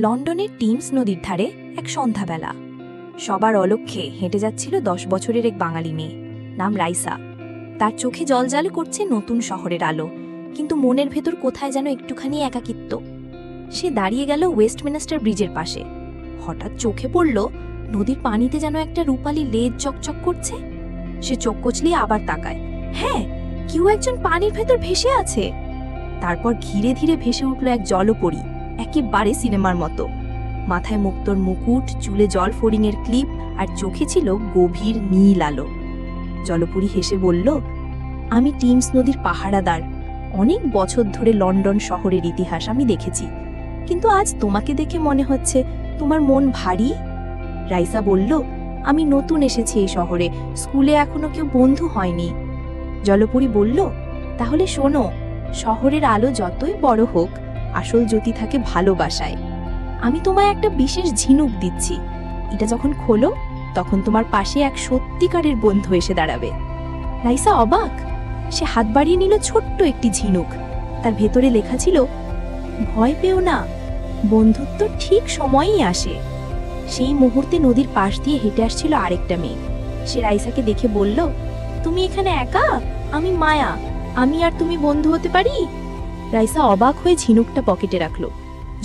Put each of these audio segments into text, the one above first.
লন্ডনের টিমস নদীর ধারে এক সন্ধ্যাবেলা সবার অলক্ষ্যে হেঁটে যাচ্ছিল 10 বছরের এক বাঙালি মেয়ে, নাম রাইসা। তার চোখে জলজাল করছে নতুন শহরের আলো, কিন্তু মনের ভেতর কোথায় যেন একটুখানি একাকিত্ব। সে দাঁড়িয়ে গেল ওয়েস্টমিনিস্টার ব্রিজের পাশে। হঠাৎ চোখে পড়ল নদীর পানিতে যেন একটা রূপালি লেজ চকচক করছে। সে চোখ কচলিয়ে আবার তাকায়। হ্যাঁ, কেউ একজন পানির ভেতর ভেসে আছে। তারপর ধীরে ধীরে ভেসে উঠল এক জলপরী, একেবারে সিনেমার মতো। মাথায় মুক্তোর মুকুট, চুলে জল ফোরিংয়ের ক্লিপ, আর চোখে ছিল গভীর নীল আলো। জলপরী হেসে বলল, আমি টিমস নদীর পাহারাদার। অনেক বছর ধরে লন্ডন শহরের ইতিহাস আমি দেখেছি, কিন্তু আজ তোমাকে দেখে মনে হচ্ছে তোমার মন ভারী। রাইসা বলল, আমি নতুন এসেছি এই শহরে, স্কুলে এখনো কেউ বন্ধু হয়নি। জলপরী বলল, তাহলে শোনো, শহরের আলো যতই বড় হোক, আসল জ্যোতি থাকে ভালোবাসায়। আমি তোমায় একটা বিশেষ ঝিনুক দিচ্ছি। এটা যখন খোলো, তখন তোমার পাশে এক সত্যিকারের বন্ধু এসে দাঁড়াবে। রাইসা অবাক। সে হাত বাড়িয়ে নিল ছোট্ট একটি ঝিনুক। তার ভেতরে লেখা ছিল, ভয় পেও না, বন্ধুত্ব ঠিক সময়েই আসে। সেই মুহূর্তে নদীর পাশ দিয়ে হেঁটে আসছিল আরেকটা মেয়ে। সে রাইসাকে দেখে বলল, তুমি এখানে একা? আমি মায়া, আমি আর তুমি বন্ধু হতে পারি? রাইসা অবাক হয়ে ঝিনুকটা পকেটে রাখল।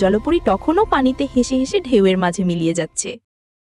জলপরী তখনও পানিতে হেসে হেসে ঢেউয়ের মাঝে মিলিয়ে যাচ্ছে।